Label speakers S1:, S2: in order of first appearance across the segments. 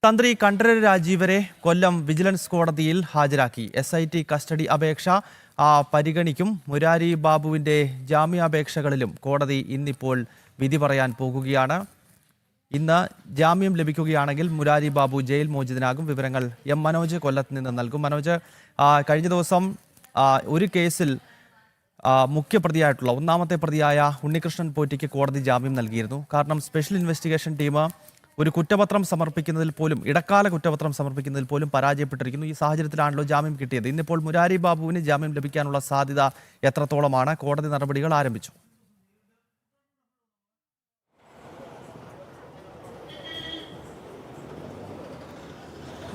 S1: തന്ത്രി കണ്ഠരര് രാജീവരെ കൊല്ലം വിജിലൻസ് കോടതിയിൽ ഹാജരാക്കി. SIT കസ്റ്റഡി അപേക്ഷ പരിഗണിക്കും. മുരാരി ബാബുവിന്റെ ജാമ്യാപേക്ഷകളിലും കോടതി ഇന്നിപ്പോൾ വിധി പറയാൻ പോകുകയാണ്. ഇന്ന് ജാമ്യം ലഭിക്കുകയാണെങ്കിൽ മുരാരി ബാബു ജയിൽ മോചിതനാകും. വിവരങ്ങൾ മനോജ് കൊല്ലത്ത് നിന്ന് നൽകും. മനോജ്, കഴിഞ്ഞ ദിവസം ഒരു കേസിൽ മുഖ്യപ്രതിയായിട്ടുള്ള ഒന്നാമത്തെ പ്രതിയായ ഉണ്ണികൃഷ്ണൻ പോറ്റിക്ക് കോടതി ജാമ്യം നൽകിയിരുന്നു. കാരണം സ്പെഷ്യൽ ഇൻവെസ്റ്റിഗേഷൻ ടീം ഒരു കുറ്റപത്രം സമർപ്പിക്കുന്നതിൽ പോലും, ഇടക്കാല കുറ്റപത്രം സമർപ്പിക്കുന്നതിൽ പോലും പരാജയപ്പെട്ടിരിക്കുന്നു. ഈ സാഹചര്യത്തിലാണല്ലോ ജാമ്യം കിട്ടിയത്. ഇന്നിപ്പോൾ മുരാരി ബാബുവിന് ജാമ്യം ലഭിക്കാനുള്ള സാധ്യത എത്രത്തോളമാണ്? കോടതി നടപടികൾ ആരംഭിച്ചു.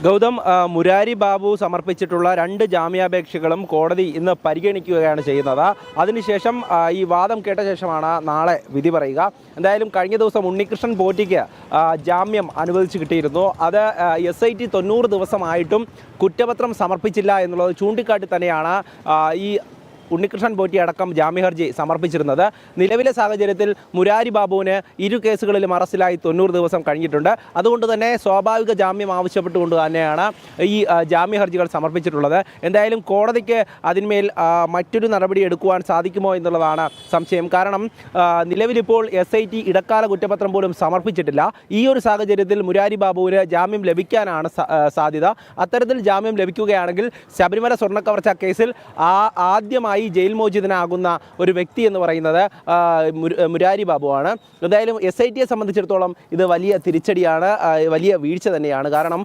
S2: ഗൗതം, മുരാരി ബാബു സമർപ്പിച്ചിട്ടുള്ള 2 ജാമ്യാപേക്ഷകളും കോടതി ഇന്ന് പരിഗണിക്കുകയാണ് ചെയ്യുന്നത്. അതിനുശേഷം ഈ വാദം കേട്ട ശേഷമാണ് നാളെ വിധി പറയുക. എന്തായാലും കഴിഞ്ഞ ദിവസം ഉണ്ണികൃഷ്ണൻ പോറ്റിക്ക് ജാമ്യം അനുവദിച്ച് കിട്ടിയിരുന്നു. അത് SIT 90 ദിവസമായിട്ടും കുറ്റപത്രം സമർപ്പിച്ചില്ല എന്നുള്ളത് ചൂണ്ടിക്കാട്ടി തന്നെയാണ് ഈ ഉണ്ണികൃഷ്ണൻ പോറ്റി അടക്കം ജാമ്യഹർജി സമർപ്പിച്ചിരുന്നത്. നിലവിലെ സാഹചര്യത്തിൽ മുരാരി ബാബുവിന് 2 കേസുകളിലും അറസ്റ്റിലായി 90 ദിവസം കഴിഞ്ഞിട്ടുണ്ട്. അതുകൊണ്ട് തന്നെ സ്വാഭാവിക ജാമ്യം ആവശ്യപ്പെട്ടുകൊണ്ട് തന്നെയാണ് ഈ ജാമ്യഹർജികൾ സമർപ്പിച്ചിട്ടുള്ളത്. എന്തായാലും കോടതിക്ക് അതിന്മേൽ മറ്റൊരു നടപടി എടുക്കുവാൻ സാധിക്കുമോ എന്നുള്ളതാണ് സംശയം. കാരണം നിലവിലിപ്പോൾ SIT ഇടക്കാല കുറ്റപത്രം പോലും സമർപ്പിച്ചിട്ടില്ല. ഈ ഒരു സാഹചര്യത്തിൽ മുരാരി ബാബുവിന് ജാമ്യം ലഭിക്കാനാണ് സാധ്യത. അത്തരത്തിൽ ജാമ്യം ലഭിക്കുകയാണെങ്കിൽ ശബരിമല സ്വർണ്ണക്കവർച്ച കേസിൽ ആദ്യമായി ജയിൽ മോചിതനാകുന്ന ഒരു വ്യക്തി എന്ന് പറയുന്നത് മുരാരി ബാബുവാണ്. എന്തായാലും SITയെ സംബന്ധിച്ചിടത്തോളം ഇത് വലിയ തിരിച്ചടിയാണ്, വലിയ വീഴ്ച തന്നെയാണ്. കാരണം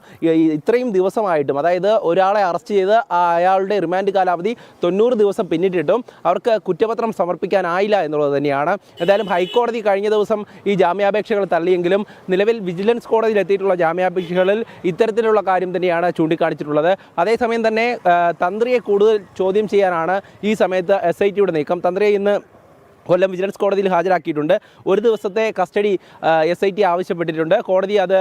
S2: ഇത്രയും ദിവസമായിട്ടും, അതായത് ഒരാളെ അറസ്റ്റ് ചെയ്ത് അയാളുടെ റിമാൻഡ് കാലാവധി 90 ദിവസം പിന്നിട്ടിട്ടും അവർക്ക് കുറ്റപത്രം സമർപ്പിക്കാനായില്ല എന്നുള്ളത് തന്നെയാണ്. എന്തായാലും ഹൈക്കോടതി കഴിഞ്ഞ ദിവസം ഈ ജാമ്യാപേക്ഷകൾ തള്ളിയെങ്കിലും നിലവിൽ വിജിലൻസ് കോടതിയിൽ എത്തിയിട്ടുള്ള ജാമ്യാപേക്ഷകളിൽ ഇത്തരത്തിലുള്ള കാര്യം തന്നെയാണ് ചൂണ്ടിക്കാണിച്ചിട്ടുള്ളത്. അതേസമയം തന്നെ തന്ത്രിയെ കൂടുതൽ ചോദ്യം ചെയ്യാനാണ് ഈ സമയത്ത് SITയുടെ നീക്കം. തന്ത്രിയെ ഇന്ന് കൊല്ലം വിജിലൻസ് കോടതിയിൽ ഹാജരാക്കിയിട്ടുണ്ട്. 1 ദിവസത്തെ കസ്റ്റഡി SIT ആവശ്യപ്പെട്ടിട്ടുണ്ട്. കോടതി അത്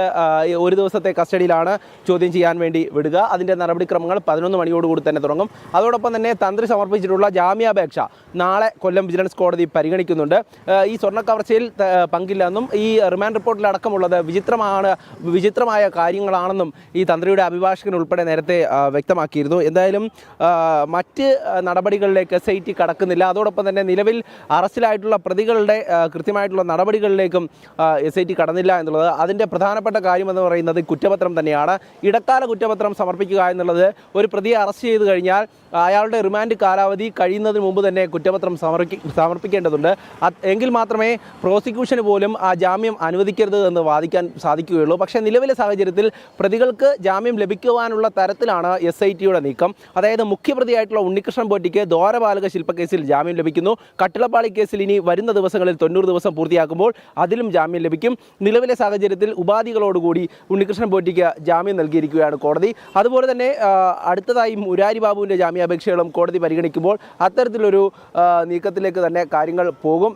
S2: 1 ദിവസത്തെ കസ്റ്റഡിയിലാണ് ചോദ്യം ചെയ്യാൻ വേണ്ടി വിടുക. അതിൻ്റെ നടപടിക്രമങ്ങൾ 11 മണിയോടുകൂടി തന്നെ തുടങ്ങും. അതോടൊപ്പം തന്നെ തന്ത്രി സമർപ്പിച്ചിട്ടുള്ള ജാമ്യാപേക്ഷ നാളെ കൊല്ലം വിജിലൻസ് കോടതി പരിഗണിക്കുന്നുണ്ട്. ഈ സ്വർണ്ണക്കവർച്ചയിൽ പങ്കില്ലെന്നും ഈ റിമാൻഡ് റിപ്പോർട്ടിലടക്കമുള്ളത് വിചിത്രമായ കാര്യങ്ങളാണെന്നും ഈ തന്ത്രിയുടെ അഭിഭാഷകൻ ഉൾപ്പെടെ നേരത്തെ വ്യക്തമാക്കിയിരുന്നു. എന്തായാലും മറ്റ് നടപടികളിലേക്ക് SIT കടക്കുന്നില്ല. അതോടൊപ്പം തന്നെ നിലവിൽ അറസ്റ്റിലായിട്ടുള്ള പ്രതികളുടെ കൃത്യമായിട്ടുള്ള നടപടികളിലേക്കും SIT കടന്നില്ല എന്നുള്ളത് അതിൻ്റെ പ്രധാനപ്പെട്ട കാര്യമെന്ന് പറയുന്നത് കുറ്റപത്രം തന്നെയാണ്. ഇടക്കാല കുറ്റപത്രം സമർപ്പിക്കുക എന്നുള്ളത്, ഒരു പ്രതിയെ അറസ്റ്റ് ചെയ്ത് കഴിഞ്ഞാൽ അയാളുടെ റിമാൻഡ് കാലാവധി കഴിയുന്നതിന് മുമ്പ് തന്നെ കുറ്റപത്രം സമർപ്പിക്കേണ്ടതുണ്ട്. എങ്കിൽ മാത്രമേ പ്രോസിക്യൂഷന് പോലും ആ ജാമ്യം അനുവദിക്കരുത് എന്ന് വാദിക്കാൻ സാധിക്കുകയുള്ളൂ. പക്ഷേ നിലവിലെ സാഹചര്യത്തിൽ പ്രതികൾക്ക് ജാമ്യം ലഭിക്കുവാനുള്ള തരത്തിലാണ് SITയുടെ നീക്കം. അതായത് മുഖ്യപ്രതിയായിട്ടുള്ള ഉണ്ണികൃഷ്ണൻ പോറ്റിക്ക് ദ്വാരപാലക ശില്പക്കേസിൽ ജാമ്യം ലഭിക്കുന്നു. കട്ടിളപ്പാളി കേസിൽ ഇനി വരുന്ന ദിവസങ്ങളിൽ 90 ദിവസം പൂർത്തിയാക്കുമ്പോൾ അതിലും ജാമ്യം ലഭിക്കും. നിലവിലെ സാഹചര്യത്തിൽ ഉപാധികളോടുകൂടി ഉണ്ണികൃഷ്ണൻ പോറ്റിക്ക് ജാമ്യം നൽകിയിരിക്കുകയാണ് കോടതി. അതുപോലെ തന്നെ അടുത്തതായി മുരാരി ബാബുവിൻ്റെ ജാമ്യാപേക്ഷകളും കോടതി പരിഗണിക്കുമ്പോൾ അത്തരത്തിലൊരു നീക്കത്തിലേക്ക് തന്നെ കാര്യങ്ങൾ പോകും.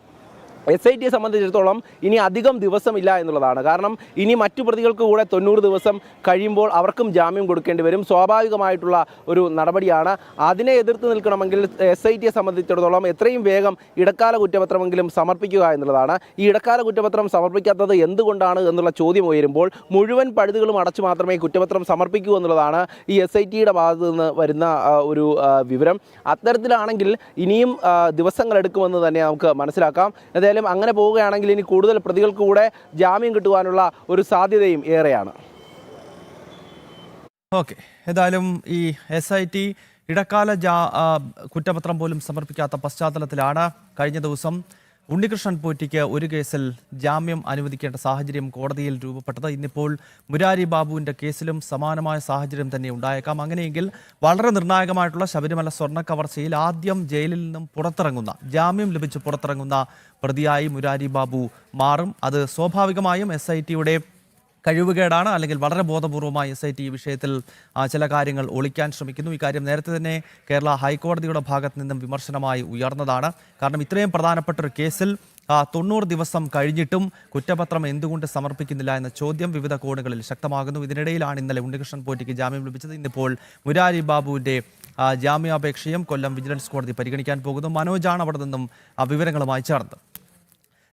S2: SITയെ സംബന്ധിച്ചിടത്തോളം ഇനി അധികം ദിവസമില്ല എന്നുള്ളതാണ്. കാരണം ഇനി മറ്റു പ്രതികൾക്ക് കൂടെ 90 ദിവസം കഴിയുമ്പോൾ അവർക്കും ജാമ്യം കൊടുക്കേണ്ടി വരും. സ്വാഭാവികമായിട്ടുള്ള ഒരു നടപടിയാണ്. അതിനെ എതിർത്ത് നിൽക്കണമെങ്കിൽ SITയെ സംബന്ധിച്ചിടത്തോളം എത്രയും വേഗം ഇടക്കാല കുറ്റപത്രമെങ്കിലും സമർപ്പിക്കുക എന്നുള്ളതാണ്. ഈ ഇടക്കാല കുറ്റപത്രം സമർപ്പിക്കാത്തത് എന്തുകൊണ്ടാണ് എന്നുള്ള ചോദ്യം ഉയരുമ്പോൾ മുഴുവൻ പഴുതുകളും അടച്ചു മാത്രമേ കുറ്റപത്രം സമർപ്പിക്കൂ എന്നുള്ളതാണ് ഈ SITയുടെ ഭാഗത്തു നിന്ന് വരുന്ന ഒരു വിവരം. അത്തരത്തിലാണെങ്കിൽ ഇനിയും ദിവസങ്ങളെടുക്കുമെന്ന് തന്നെ നമുക്ക് മനസ്സിലാക്കാം. എന്തായാലും അങ്ങനെ പോവുകയാണെങ്കിൽ ഇനി കൂടുതൽ പ്രതികൾക്ക് കൂടെ ജാമ്യം കിട്ടുവാനുള്ള ഒരു സാധ്യതയും ഏറെയാണ്.
S1: ഓക്കെ, ഏതായാലും ഈ SIT ഇടക്കാല കുറ്റപത്രം പോലും സമർപ്പിക്കാത്ത പശ്ചാത്തലത്തിലാണ് കഴിഞ്ഞ ദിവസം ഉണ്ണികൃഷ്ണൻ പോറ്റിക്ക് ഒരു കേസിൽ ജാമ്യം അനുവദിക്കേണ്ട സാഹചര്യം കോടതിയിൽ രൂപപ്പെട്ടത്. ഇന്നിപ്പോൾ മുരാരി ബാബുവിൻ്റെ കേസിലും സമാനമായ സാഹചര്യം തന്നെ ഉണ്ടായേക്കാം. അങ്ങനെയെങ്കിൽ വളരെ നിർണായകമായിട്ടുള്ള ശബരിമല സ്വർണ്ണ കവർച്ചയിൽ ആദ്യം ജയിലിൽ നിന്നും പുറത്തിറങ്ങുന്ന, ജാമ്യം ലഭിച്ച് പുറത്തിറങ്ങുന്ന പ്രതിയായി മുരാരി ബാബു മാറും. അത് സ്വാഭാവികമായും SITയുടെ കഴിവുകേടാണ്, അല്ലെങ്കിൽ വളരെ ബോധപൂർവമായി SIT ഈ വിഷയത്തിൽ ചില കാര്യങ്ങൾ ഒളിക്കാൻ ശ്രമിക്കുന്നു. ഇക്കാര്യം നേരത്തെ തന്നെ കേരള ഹൈക്കോടതിയുടെ ഭാഗത്ത് നിന്നും വിമർശനമായി ഉയർന്നതാണ്. കാരണം ഇത്രയും പ്രധാനപ്പെട്ട ഒരു കേസിൽ 90 ദിവസം കഴിഞ്ഞിട്ടും കുറ്റപത്രം എന്തുകൊണ്ട് സമർപ്പിക്കുന്നില്ല എന്ന ചോദ്യം വിവിധ കോണുകളിൽ ശക്തമാകുന്നു. ഇതിനിടയിലാണ് ഇന്നലെ ഉണ്ണികൃഷ്ണൻ പോറ്റിക്ക് ജാമ്യം ലഭിച്ചത്. ഇന്നിപ്പോൾ മുരാരി ബാബുവിൻ്റെ ജാമ്യാപേക്ഷയും കൊല്ലം വിജിലൻസ് കോടതി പരിഗണിക്കാൻ പോകുന്നു. മനോജാണ് അവിടെ നിന്നും വിവരങ്ങളുമായി ചേർന്നത്.